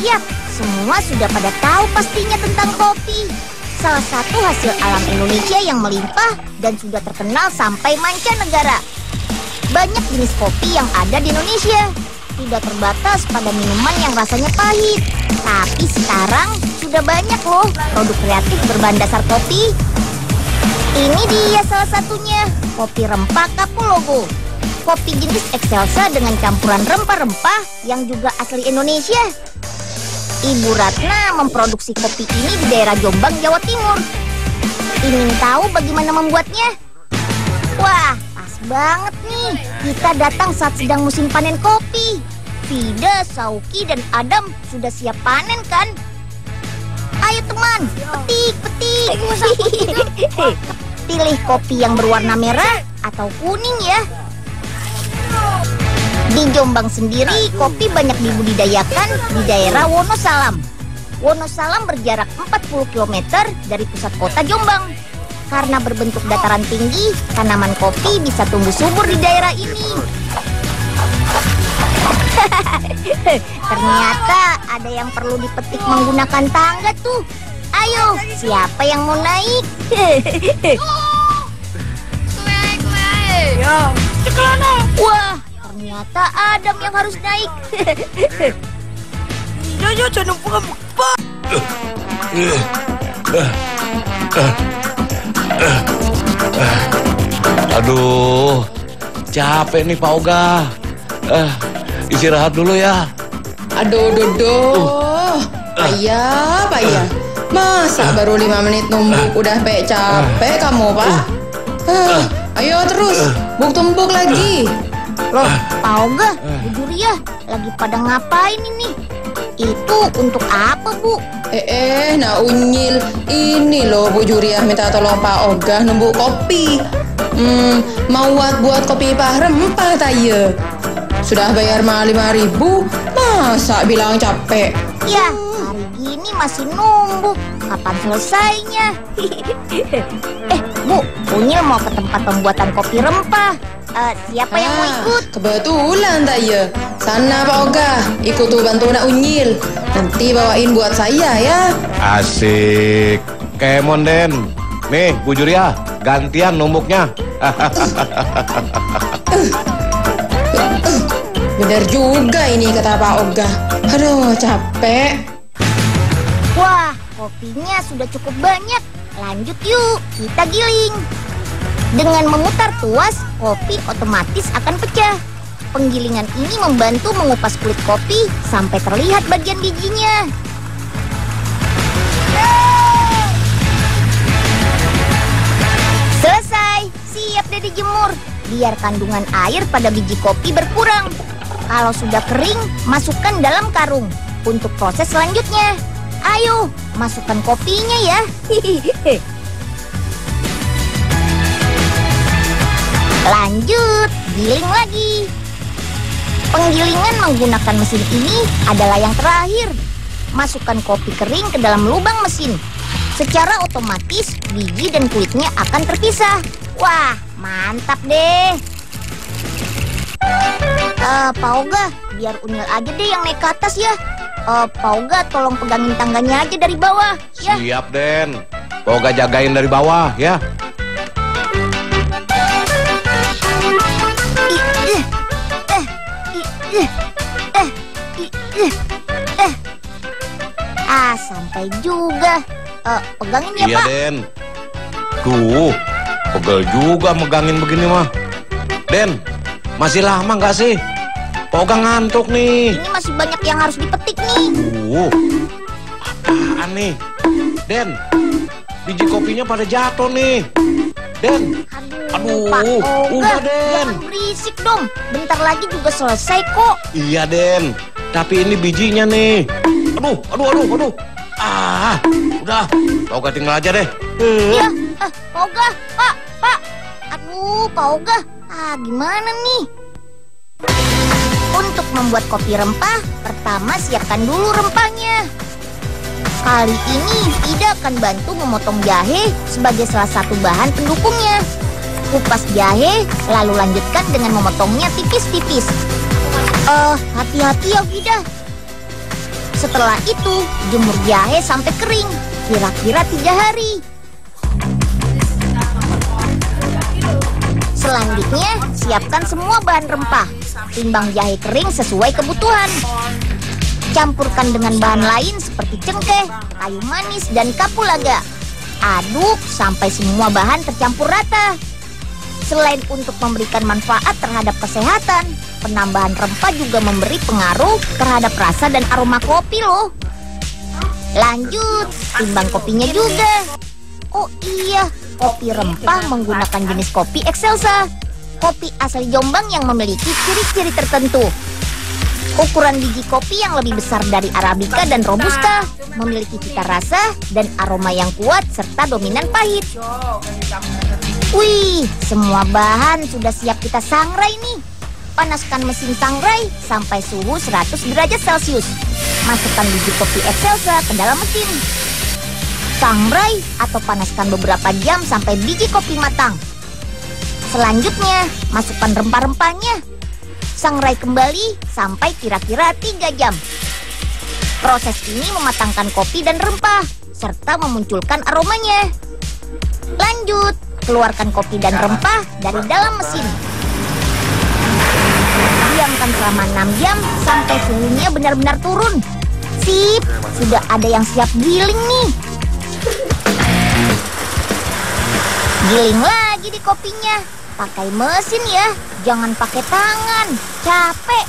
Yap, semua sudah pada tahu pastinya tentang kopi. Salah satu hasil alam Indonesia yang melimpah dan sudah terkenal sampai mancanegara. Banyak jenis kopi yang ada di Indonesia. Tidak terbatas pada minuman yang rasanya pahit. Tapi sekarang sudah banyak loh produk kreatif berbahan dasar kopi. Ini dia salah satunya, kopi rempah Kapologo. Kopi jenis Excelsa dengan campuran rempah-rempah yang juga asli Indonesia. Ibu Ratna memproduksi kopi ini di daerah Jombang, Jawa Timur. Ingin tahu bagaimana membuatnya? Wah, pas banget nih. Kita datang saat sedang musim panen kopi. Vida, Sauki, dan Adam sudah siap panen kan? Ayo teman, petik. Pilih kopi yang berwarna merah atau kuning ya. Di Jombang sendiri, kopi banyak dibudidayakan di daerah Wonosalam. Wonosalam berjarak 40 km dari pusat kota Jombang. Karena berbentuk dataran tinggi, tanaman kopi bisa tumbuh subur di daerah ini. Ternyata ada yang perlu dipetik menggunakan tangga tuh. Ayo, siapa yang mau naik? Wah, ternyata Adam yang harus naik. jangan lupa. Aduh, capek nih Pak Oga. Istirahat dulu ya. Aduh, payah. Masa baru 5 menit numbuk udah capek kamu, Pak? Ayo terus, buk-tumbuk lagi. Loh, Pak Oga, Bu Juria, lagi pada ngapain ini? Itu untuk apa, Bu? Nah Unyil, ini loh Bu Juriah minta tolong Pak Oga numbuk kopi. Mau buat kopi rempah taya. Sudah bayar mah 5.000, masa bilang capek? Ya, hari gini masih numbuk. Kapan selesainya? Bu, Unyil mau ke tempat pembuatan kopi rempah. Siapa yang mau ikut? Kebetulan taya. Sana Pak Oga, ikut tuh bantu nak Unyil. Nanti bawain buat saya ya. Asik. Kemon Den. Nih Bu Juria, gantian numbuknya. Bener juga ini kata Pak Oga. Aduh, capek. Wah, kopinya sudah cukup banyak. Lanjut yuk, kita giling. Dengan memutar tuas, kopi otomatis akan pecah. Penggilingan ini membantu mengupas kulit kopi sampai terlihat bagian bijinya. Selesai, siap deh dijemur. Biar kandungan air pada biji kopi berkurang. Kalau sudah kering, masukkan dalam karung untuk proses selanjutnya. Ayo, masukkan kopinya ya. Lanjut, giling lagi. Penggilingan menggunakan mesin ini adalah yang terakhir. Masukkan kopi kering ke dalam lubang mesin. Secara otomatis, biji dan kulitnya akan terpisah. Wah, mantap deh. Pak Oga, biar Unyil aja deh yang naik ke atas ya. Pak Oga tolong pegangin tangganya aja dari bawah ya. Siap Den. Pak Oga jagain dari bawah ya. Sampai juga. Pegangin ya iya, Pak. Den. Tuh, pegel juga megangin begini mah. Den, masih lama nggak sih? Pak Oga ngantuk nih. Ini masih banyak yang harus dipetik nih. Apaan nih? Den, biji kopinya pada jatuh nih. Den. Aduh, Pak Oga, udah Den. jangan berisik dong. Bentar lagi juga selesai kok. Iya Den, tapi ini bijinya nih. Aduh. Udah, Pak Oga tinggal aja deh. Iya, Pak Oga, Pak. Aduh, Pak Oga, gimana nih? Untuk membuat kopi rempah, pertama siapkan dulu rempahnya. Kali ini Ida akan bantu memotong jahe sebagai salah satu bahan pendukungnya. Kupas jahe, lalu lanjutkan dengan memotongnya tipis-tipis. Hati-hati ya Ida. Setelah itu, jemur jahe sampai kering, kira-kira 3 hari. Selanjutnya, siapkan semua bahan rempah. Timbang jahe kering sesuai kebutuhan. Campurkan dengan bahan lain seperti cengkeh, kayu manis, dan kapulaga. Aduk sampai semua bahan tercampur rata. Selain untuk memberikan manfaat terhadap kesehatan, penambahan rempah juga memberi pengaruh terhadap rasa dan aroma kopi loh. Lanjut, timbang kopinya juga. Oh iya, kopi rempah menggunakan jenis kopi Excelsa. Kopi asli Jombang yang memiliki ciri-ciri tertentu. Ukuran biji kopi yang lebih besar dari Arabica dan Robusta, memiliki cita rasa dan aroma yang kuat serta dominan pahit. Wih, semua bahan sudah siap kita sangrai nih. Panaskan mesin sangrai sampai suhu 100 derajat Celcius. Masukkan biji kopi Excelsa ke dalam mesin. Sangrai atau panaskan beberapa jam sampai biji kopi matang. Selanjutnya, masukkan rempah-rempahnya. Sangrai kembali sampai kira-kira 3 jam. Proses ini mematangkan kopi dan rempah, serta memunculkan aromanya. Lanjut, keluarkan kopi dan rempah dari dalam mesin. Diamkan selama 6 jam sampai suhunya benar-benar turun. Sip, sudah ada yang siap giling nih. Giling lagi di kopinya. Pakai mesin ya, jangan pakai tangan. Capek.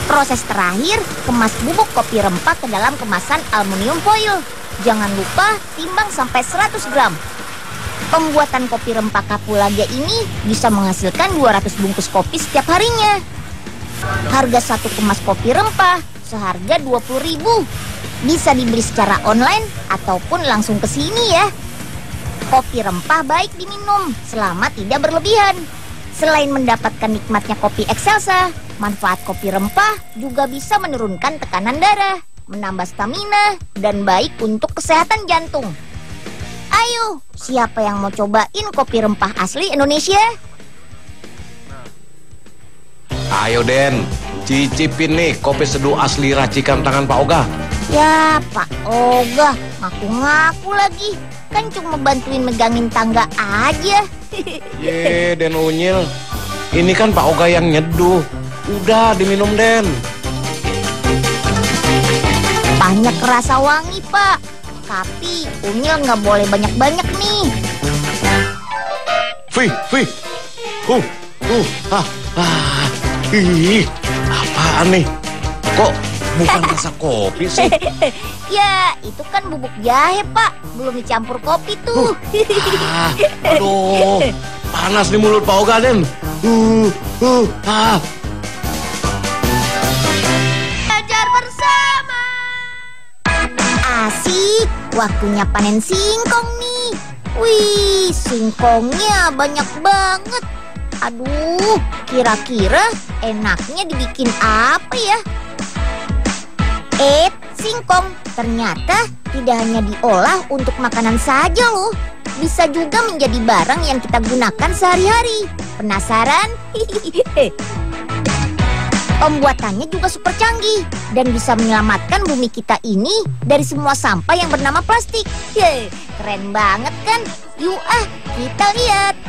Proses terakhir, kemas bubuk kopi rempah ke dalam kemasan aluminium foil. Jangan lupa timbang sampai 100 gram. Pembuatan kopi rempah kapulaga ini bisa menghasilkan 200 bungkus kopi setiap harinya. Harga satu kemas kopi rempah seharga 20.000. Bisa dibeli secara online ataupun langsung ke sini ya. Kopi rempah baik diminum selama tidak berlebihan. Selain mendapatkan nikmatnya kopi Excelsa, manfaat kopi rempah juga bisa menurunkan tekanan darah, menambah stamina, dan baik untuk kesehatan jantung. Ayo, siapa yang mau cobain kopi rempah asli Indonesia? Ayo Den, cicipin nih kopi seduh asli racikan tangan Pak Oga. Ya, Pak Oga, ngaku-ngaku lagi. Kan cuma bantuin megangin tangga aja. Ye, Den Unyil. Ini kan Pak Oga yang nyeduh. Udah diminum, Den. Banyak rasa wangi, Pak. Tapi Unyil nggak boleh banyak-banyak nih. Fih. Apaan nih? Kok bukan rasa kopi sih? Ya, itu kan bubuk jahe, Pak. Belum dicampur kopi tuh. Aduh, panas di mulut Pak Oga, Den. Belajar bersama. Asik, waktunya panen singkong nih. Wih, singkongnya banyak banget. Aduh, kira-kira enaknya dibikin apa ya? Singkong ternyata tidak hanya diolah untuk makanan saja loh. Bisa juga menjadi barang yang kita gunakan sehari-hari. Penasaran? Pembuatannya juga super canggih dan bisa menyelamatkan bumi kita ini dari semua sampah yang bernama plastik. Keren banget kan? Yuk kita lihat.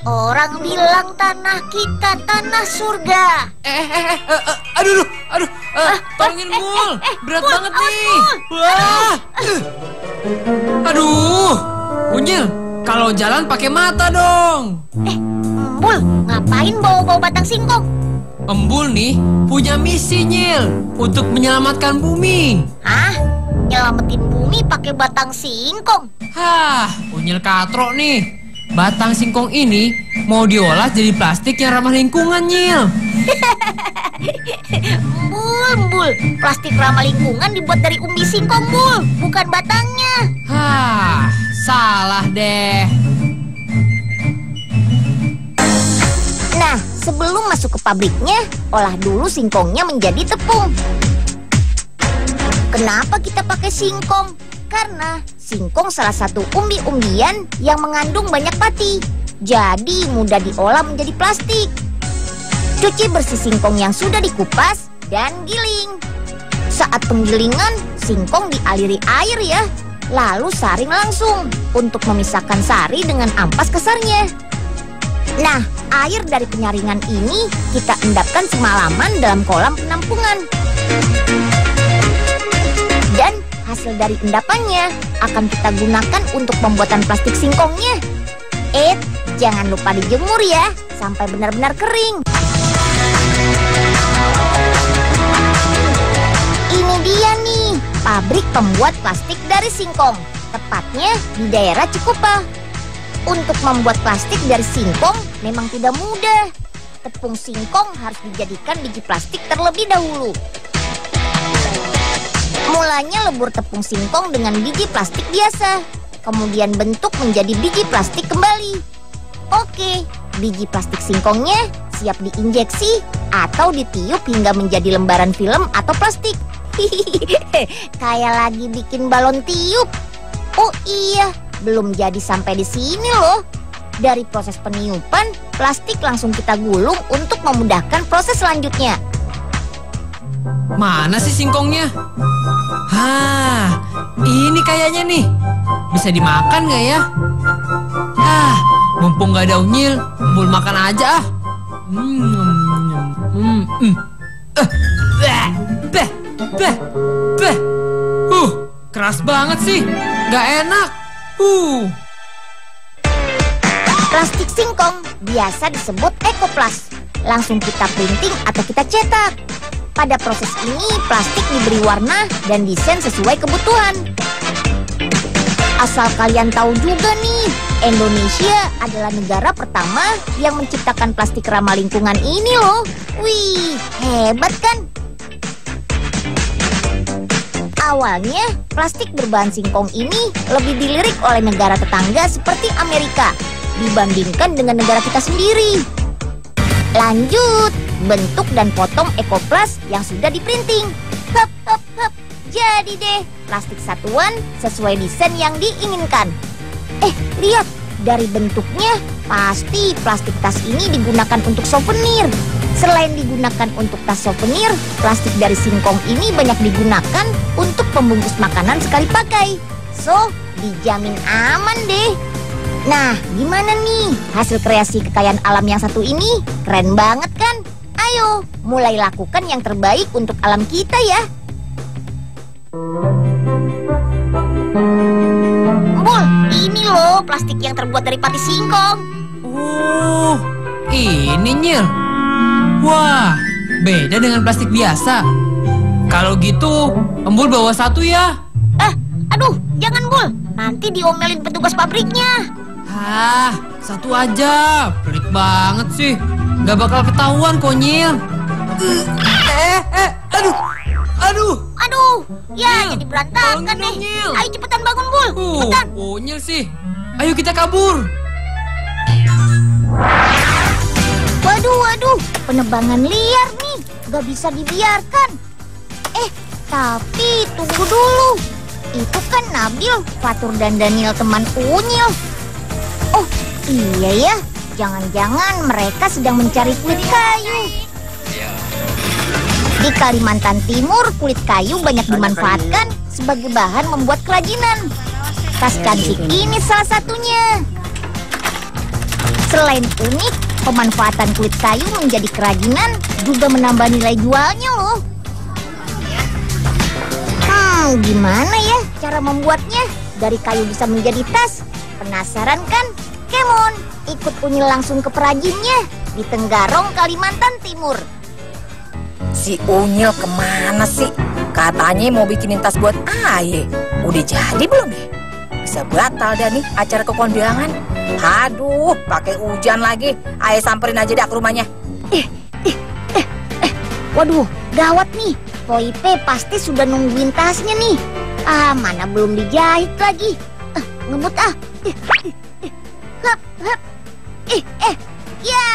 Orang bilang tanah kita tanah surga. Aduh, tolongin Mul, berat Mul, banget nih. Mul. Wah, aduh, Unyil, kalau jalan pakai mata dong. Embul, ngapain bawa-bawa batang singkong? Embul nih punya misi Nyil untuk menyelamatkan bumi. Hah? Nyelamatin bumi pakai batang singkong? Hah, Unyil katro nih. Batang singkong ini mau diolah jadi plastik yang ramah lingkungan, Nyil. Embul, plastik ramah lingkungan dibuat dari umbi singkong, Bul, bukan batangnya. Hah, salah deh. Nah, sebelum masuk ke pabriknya, olah dulu singkongnya menjadi tepung. Kenapa kita pakai singkong? Karena singkong salah satu umbi-umbian yang mengandung banyak pati. Jadi mudah diolah menjadi plastik. Cuci bersih singkong yang sudah dikupas, dan giling. Saat penggilingan, singkong dialiri air ya. Lalu saring langsung untuk memisahkan sari dengan ampas kasarnya. Nah, air dari penyaringan ini kita endapkan semalaman dalam kolam penampungan. Dan hasil dari endapannya akan kita gunakan untuk pembuatan plastik singkongnya. Jangan lupa dijemur ya, sampai benar-benar kering. Ini dia nih, pabrik pembuat plastik dari singkong, tepatnya di daerah Cikupa. Untuk membuat plastik dari singkong memang tidak mudah. Tepung singkong harus dijadikan biji plastik terlebih dahulu. Mulanya lebur tepung singkong dengan biji plastik biasa, kemudian bentuk menjadi biji plastik kembali. Oke, biji plastik singkongnya siap diinjeksi atau ditiup hingga menjadi lembaran film atau plastik. Kayak lagi bikin balon tiup. Oh iya, belum jadi sampai di sini loh. Dari proses peniupan, plastik langsung kita gulung untuk memudahkan proses selanjutnya. Mana sih singkongnya? Hah, ini kayaknya nih. Bisa dimakan nggak ya? Mumpung nggak ada unyil, Umbul makan aja ah. Keras banget sih, nggak enak. Plastik singkong biasa disebut ekoplas. Langsung kita printing atau kita cetak. Pada proses ini, plastik diberi warna dan desain sesuai kebutuhan. Asal kalian tahu juga nih, Indonesia adalah negara pertama yang menciptakan plastik ramah lingkungan ini loh. Wih, hebat kan? Awalnya, plastik berbahan singkong ini lebih dilirik oleh negara tetangga seperti Amerika dibandingkan dengan negara kita sendiri. Lanjut, bentuk dan potong ekoplas yang sudah diprinting. Hup, hup, hup. Jadi deh, plastik satuan sesuai desain yang diinginkan. Lihat, dari bentuknya pasti plastik tas ini digunakan untuk souvenir. Selain digunakan untuk tas souvenir, plastik dari singkong ini banyak digunakan untuk pembungkus makanan sekali pakai. So, dijamin aman deh. Nah, gimana nih hasil kreasi kekayaan alam yang satu ini? Keren banget kan? Ayo, mulai lakukan yang terbaik untuk alam kita ya. Umbul, ini loh plastik yang terbuat dari pati singkong. Ini Nyil. Wah, beda dengan plastik biasa. Kalau gitu, Umbul bawa satu ya. Aduh, jangan Bul. Nanti diomelin petugas pabriknya. Satu aja. Pelit banget sih. Gak bakal ketahuan kok, Nyil. Aduh, ya Nyil, jadi berantakan tolongin nih. dong, Nyil. Ayo cepetan bangun Bul, cepetan. Nyil sih. Ayo kita kabur. Waduh, penebangan liar nih, gak bisa dibiarkan. Tapi tunggu dulu. Itu kan Nabil, Fatur dan Daniel teman Unyil. Oh iya ya, jangan-jangan mereka sedang mencari kulit kayu. Di Kalimantan Timur, kulit kayu banyak dimanfaatkan sebagai bahan membuat kerajinan. Tas cantik ini salah satunya. Selain unik, pemanfaatan kulit kayu menjadi kerajinan juga menambah nilai jualnya loh. Gimana ya cara membuatnya? Dari kayu bisa menjadi tas. Penasaran kan? Come on, ikut Unyil langsung ke perajinnya di Tenggarong, Kalimantan Timur. Si Unyil kemana sih? Katanya mau bikinin tas buat Aye. Udah jadi belum ya? Bisa batal dah nih acara kekondangan. Aduh, pakai hujan lagi. Aye samperin aja dah ke rumahnya. Waduh, gawat nih. Poipe pasti sudah nungguin tasnya nih. Mana belum dijahit lagi. Ngebut ah. Ya.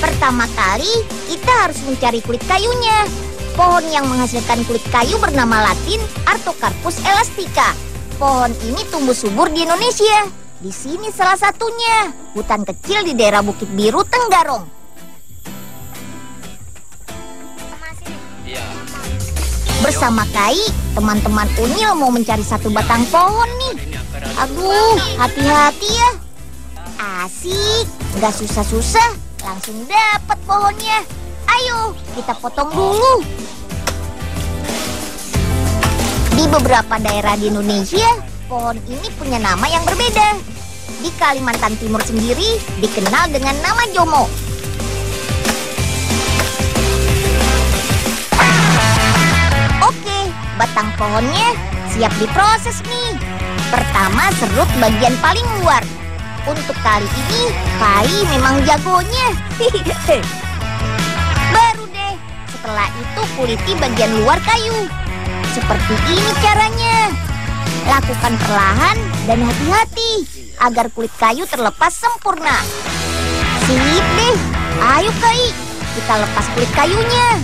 Pertama kali kita harus mencari kulit kayunya. Pohon yang menghasilkan kulit kayu bernama Latin Artocarpus elastica. Pohon ini tumbuh subur di Indonesia. Di sini salah satunya, hutan kecil di daerah Bukit Biru, Tenggarong. Bersama Kai, teman-teman Unyil mau mencari satu batang pohon nih. Aduh, hati-hati ya. Asik, nggak susah-susah, langsung dapat pohonnya. Ayo, kita potong dulu. Di beberapa daerah di Indonesia, pohon ini punya nama yang berbeda. Di Kalimantan Timur sendiri dikenal dengan nama Jomo. Oke, batang pohonnya siap diproses nih. Pertama serut bagian paling luar. Untuk kali ini, Kai memang jagonya. Baru deh, setelah itu kuliti bagian luar kayu. Seperti ini caranya. Lakukan perlahan dan hati-hati agar kulit kayu terlepas sempurna. Sip deh, ayo Kai, kita lepas kulit kayunya.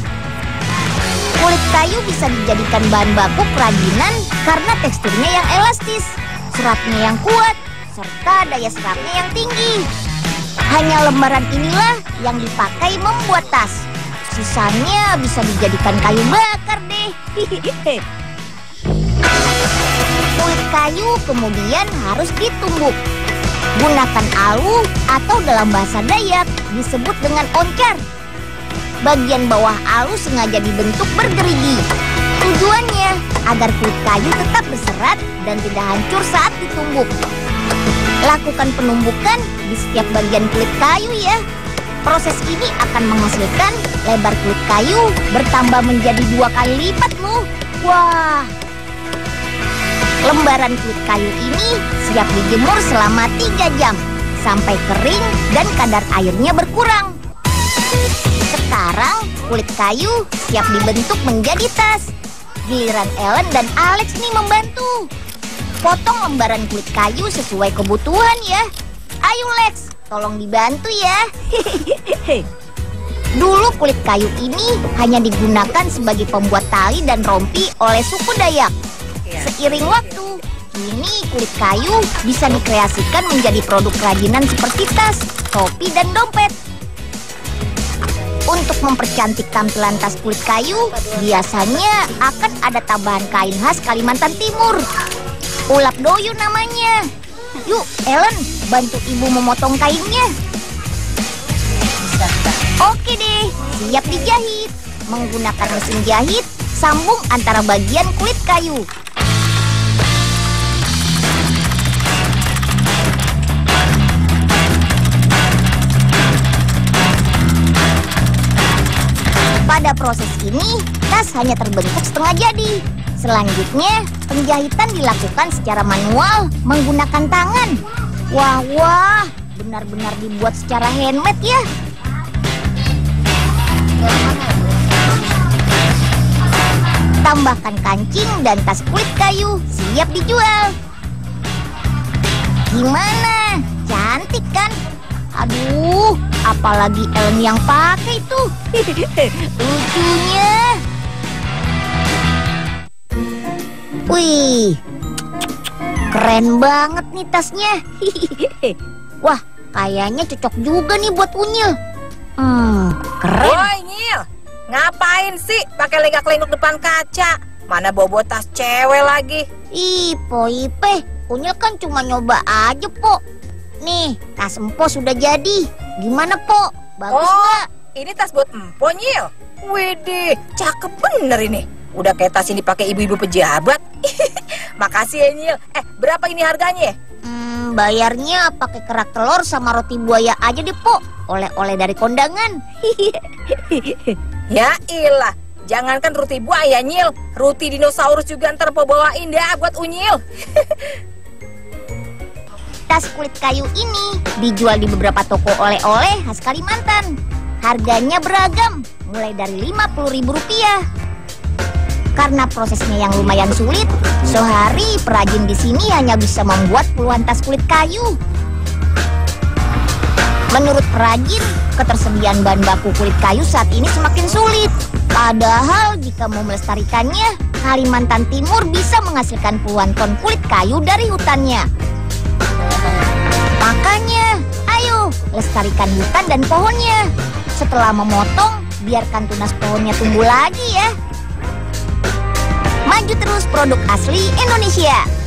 Kulit kayu bisa dijadikan bahan baku kerajinan karena teksturnya yang elastis, seratnya yang kuat, serta daya serapnya yang tinggi. Hanya lembaran inilah yang dipakai membuat tas. Sisanya bisa dijadikan kayu bakar deh. Kulit kayu kemudian harus ditumbuk. Gunakan alu atau dalam bahasa Dayak disebut dengan oncar. Bagian bawah alu sengaja dibentuk bergerigi. Tujuannya agar kulit kayu tetap berserat dan tidak hancur saat ditumbuk. Lakukan penumbukan di setiap bagian kulit kayu ya. Proses ini akan menghasilkan lebar kulit kayu bertambah menjadi 2 kali lipat loh. Wah. Lembaran kulit kayu ini siap dijemur selama 3 jam sampai kering dan kadar airnya berkurang. Sekarang kulit kayu siap dibentuk menjadi tas. Giliran Ellen dan Alex nih membantu. Potong lembaran kulit kayu sesuai kebutuhan ya. Ayo Lex, tolong dibantu ya. Dulu kulit kayu ini hanya digunakan sebagai pembuat tali dan rompi oleh suku Dayak. Seiring waktu, kini kulit kayu bisa dikreasikan menjadi produk kerajinan seperti tas, topi, dan dompet. Untuk mempercantik tampilan tas kulit kayu, biasanya akan ada tambahan kain khas Kalimantan Timur. Ulap doyu namanya. Yuk, Ellen, bantu ibu memotong kainnya. Oke deh, siap dijahit. Menggunakan mesin jahit, sambung antara bagian kulit kayu. Pada proses ini, tas hanya terbentuk setengah jadi. Selanjutnya, penjahitan dilakukan secara manual menggunakan tangan. Wah, benar-benar dibuat secara handmade ya. Tambahkan kancing dan tas kulit kayu, siap dijual. Gimana? Cantik kan? Aduh, apalagi Ellen yang pakai tuh. Lucunya. Wih, keren banget nih tasnya. Wah, kayaknya cocok juga nih buat Unyil. Keren. Woi Nyil, ngapain sih pakai lenggak-lenggok depan kaca? Mana bobo tas cewek lagi? Ih, Po Ipe, Unyil kan cuma nyoba aja, Po. Nih, tas Empo sudah jadi. Gimana, Po? Bagus nggak? Ini tas buat Empo, Nyil. Widih, cakep bener ini. Udah kayak tas yang dipakai ibu-ibu pejabat. Makasih ya, Nyil. Berapa ini harganya? Bayarnya pakai kerak telur sama roti buaya aja deh, Po. Oleh-oleh dari kondangan. Ya ilah, jangankan roti buaya, Nyil. Roti dinosaurus juga ntar Po bawain dah buat Unyil. Tas kulit kayu ini dijual di beberapa toko oleh-oleh khas Kalimantan. Harganya beragam, mulai dari Rp50.000. Karena prosesnya yang lumayan sulit, sehari perajin di sini hanya bisa membuat puluhan tas kulit kayu. Menurut perajin, ketersediaan bahan baku kulit kayu saat ini semakin sulit. Padahal jika mau melestarikannya, Kalimantan Timur bisa menghasilkan puluhan ton kulit kayu dari hutannya. Makanya, ayo lestarikan hutan dan pohonnya. Setelah memotong, biarkan tunas pohonnya tumbuh lagi ya. maju terus produk asli Indonesia.